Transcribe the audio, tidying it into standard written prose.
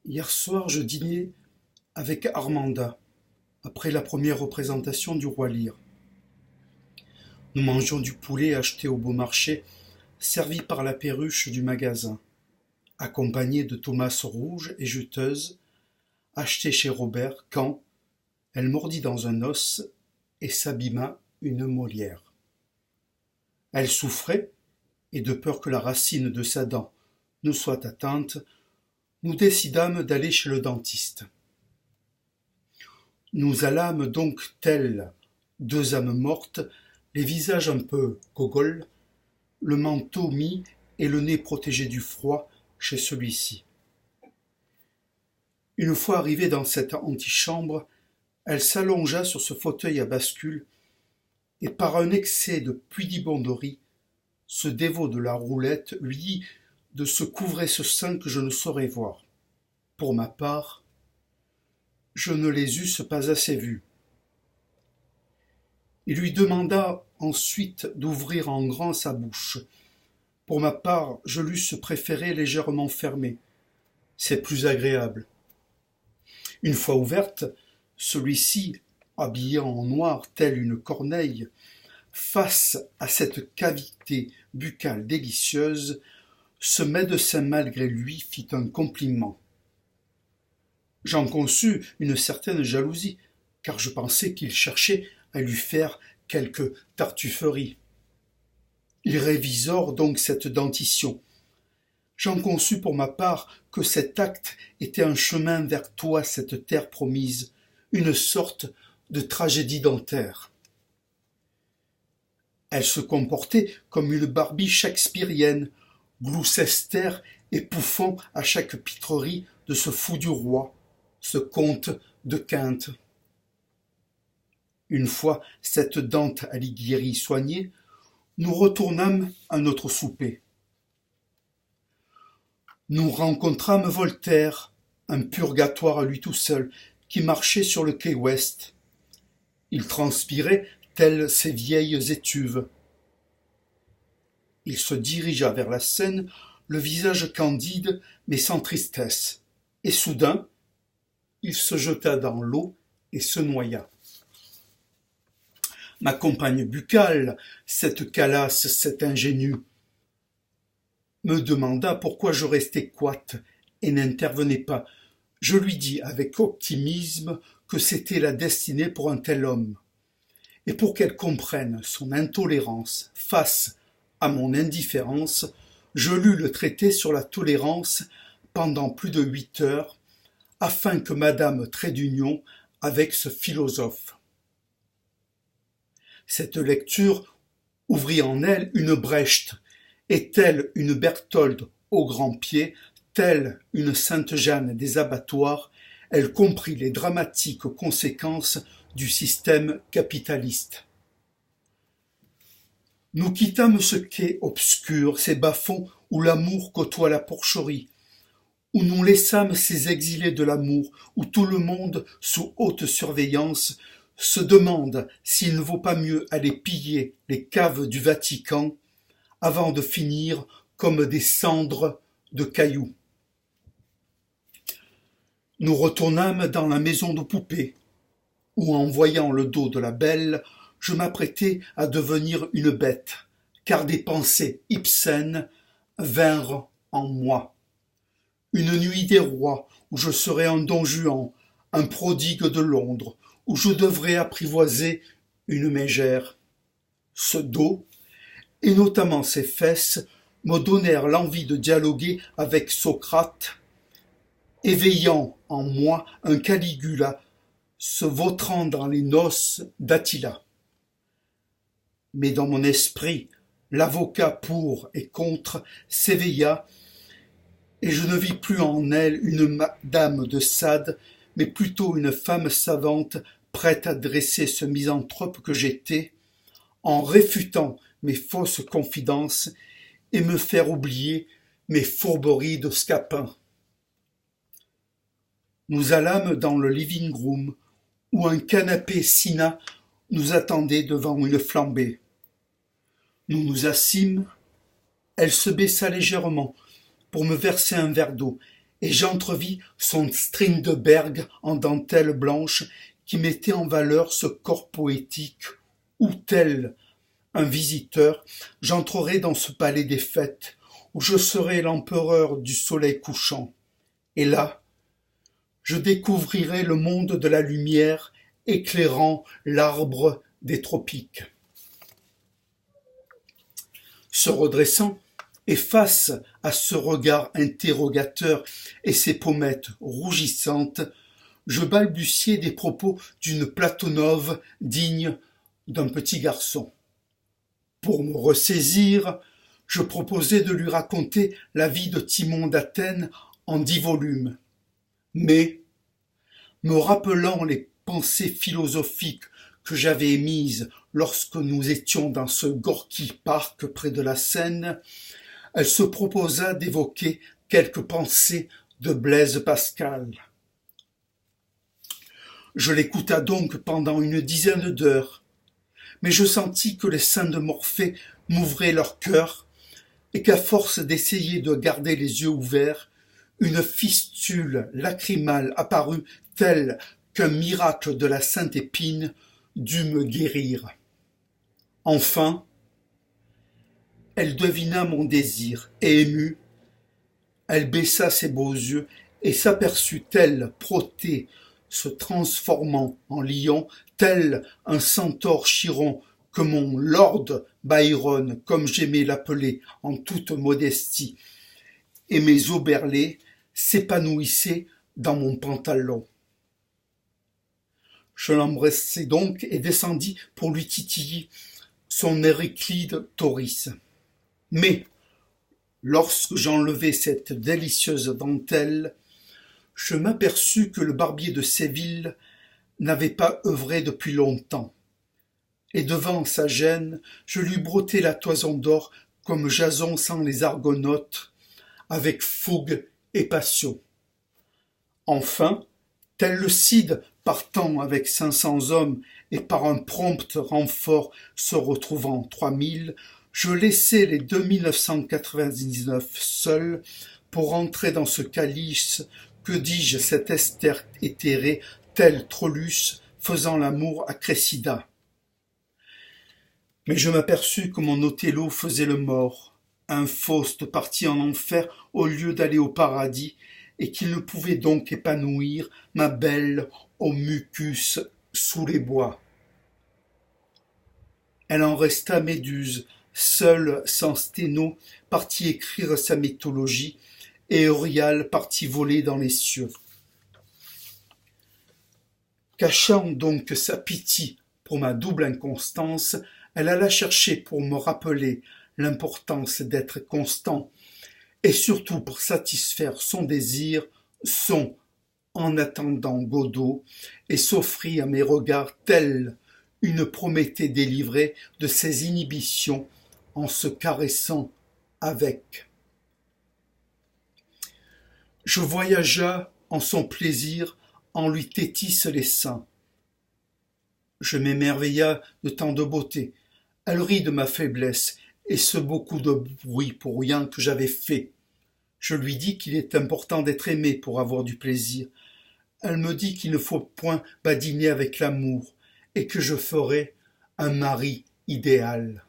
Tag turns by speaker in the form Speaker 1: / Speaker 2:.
Speaker 1: Hier soir, je dînais avec Armanda, après la première représentation du Roi Lear. Nous mangions du poulet acheté au beau marché, servi par la perruche du magasin, accompagné de tomates rouges et juteuses, achetées chez Robert quand elle mordit dans un os et s'abîma une Molière. Elle souffrait, et de peur que la racine de sa dent ne soit atteinte, nous décidâmes d'aller chez le dentiste. Nous allâmes donc telles deux âmes mortes, les visages un peu gogoles, le manteau mis et le nez protégé du froid chez celui-ci. Une fois arrivée dans cette antichambre, elle s'allongea sur ce fauteuil à bascule et par un excès de pudibonderie, ce dévot de la roulette lui dit de se couvrer ce sein que je ne saurais voir. Pour ma part, je ne les eusse pas assez vus. Il lui demanda ensuite d'ouvrir en grand sa bouche. Pour ma part, je l'eusse préféré légèrement fermée. C'est plus agréable. Une fois ouverte, celui-ci, habillé en noir telle une corneille, face à cette cavité buccale délicieuse, ce médecin malgré lui fit un compliment. J'en conçus une certaine jalousie, car je pensais qu'il cherchait à lui faire quelque tartufferie. Il révisore donc cette dentition. J'en conçus pour ma part que cet acte était un chemin vers toi, cette terre promise, une sorte de tragédie dentaire. Elle se comportait comme une Barbie shakespearienne, Gloucester épouffant à chaque pitrerie de ce fou du roi, ce comte de Quinte. Une fois cette dente Alighieri soignée, nous retournâmes à notre souper. Nous rencontrâmes Voltaire, un purgatoire à lui tout seul, qui marchait sur le quai ouest. Il transpirait telles ces vieilles étuves. Il se dirigea vers la Seine, le visage candide, mais sans tristesse. Et soudain, il se jeta dans l'eau et se noya. Ma compagne buccale, cette calasse, cette ingénue, me demanda pourquoi je restais coite et n'intervenais pas. Je lui dis avec optimisme que c'était la destinée pour un tel homme. Et pour qu'elle comprenne son intolérance face à mon indifférence, je lus le traité sur la tolérance pendant plus de 8 heures, afin que madame trait d'union avec ce philosophe. Cette lecture ouvrit en elle une brèche, et telle une Bertholde au grand pied, telle une Sainte-Jeanne des abattoirs, elle comprit les dramatiques conséquences du système capitaliste. Nous quittâmes ce quai obscur, ces bas-fonds où l'amour côtoie la porcherie, où nous laissâmes ces exilés de l'amour, où tout le monde, sous haute surveillance, se demande s'il ne vaut pas mieux aller piller les caves du Vatican avant de finir comme des cendres de cailloux. Nous retournâmes dans la maison de poupées, où en voyant le dos de la belle, je m'apprêtais à devenir une bête, car des pensées Ibsen vinrent en moi. Une nuit des rois, où je serais un Don Juan, un prodigue de Londres, où je devrais apprivoiser une mégère. Ce dos, et notamment ses fesses, me donnèrent l'envie de dialoguer avec Socrate, éveillant en moi un Caligula se vautrant dans les noces d'Attila. Mais dans mon esprit, l'avocat pour et contre s'éveilla, et je ne vis plus en elle une madame de Sade, mais plutôt une femme savante prête à dresser ce misanthrope que j'étais, en réfutant mes fausses confidences et me faire oublier mes fourberies de scapin. Nous allâmes dans le living-room, où un canapé Sina nous attendait devant une flambée. Nous nous assîmes, elle se baissa légèrement pour me verser un verre d'eau, et j'entrevis son Strindberg en dentelle blanche qui mettait en valeur ce corps poétique où, tel un visiteur, j'entrerai dans ce palais des fêtes où je serai l'empereur du soleil couchant. Et là, je découvrirai le monde de la lumière éclairant l'arbre des tropiques. Se redressant, et face à ce regard interrogateur et ces pommettes rougissantes, je balbutiai des propos d'une Platonove digne d'un petit garçon. Pour me ressaisir, je proposai de lui raconter la vie de Timon d'Athènes en 10 volumes. Mais, me rappelant les pensées philosophiques que j'avais émises lorsque nous étions dans ce Gorky Park près de la Seine, elle se proposa d'évoquer quelques pensées de Blaise Pascal. Je l'écouta donc pendant une dizaine d'heures, mais je sentis que les seins de Morphée m'ouvraient leur cœur et qu'à force d'essayer de garder les yeux ouverts, une fistule lacrymale apparut telle qu'un miracle de la Sainte Épine dut me guérir. Enfin, elle devina mon désir et émue, elle baissa ses beaux yeux et s'aperçut tel Protée se transformant en lion, tel un centaure chiron que mon Lord Byron, comme j'aimais l'appeler en toute modestie, et mes oberlés s'épanouissaient dans mon pantalon. Je l'embrassai donc et descendis pour lui titiller son Héraclide Tauris. Mais, lorsque j'enlevai cette délicieuse dentelle, je m'aperçus que le barbier de Séville n'avait pas œuvré depuis longtemps. Et devant sa gêne, je lui brottai la toison d'or comme Jason sans les Argonautes, avec fougue et passion. Enfin, tel le Cid partant avec 500 hommes et par un prompt renfort se retrouvant 3000, je laissai les 2999 seuls pour entrer dans ce calice, que dis-je, cette Esther éthérée, tel Trollus faisant l'amour à Cressida. Mais je m'aperçus que mon Othello faisait le mort, un Faust parti en enfer au lieu d'aller au paradis, et qu'il ne pouvait donc épanouir ma belle au mucus sous les bois. Elle en resta Méduse, seule sans Sténo, partit écrire sa mythologie, et Euryale partit voler dans les cieux. Cachant donc sa pitié pour ma double inconstance, elle alla chercher pour me rappeler l'importance d'être constant, et surtout pour satisfaire son désir, son en attendant Godot, et s'offrit à mes regards telle une Prométhée délivrée de ses inhibitions en se caressant avec. Je voyagea en son plaisir, en lui tétisse les seins. Je m'émerveilla de tant de beauté. Elle rit de ma faiblesse et ce beaucoup de bruit pour rien que j'avais fait. Je lui dis qu'il est important d'être aimé pour avoir du plaisir. Elle me dit qu'il ne faut point badiner avec l'amour et que je ferai un mari idéal.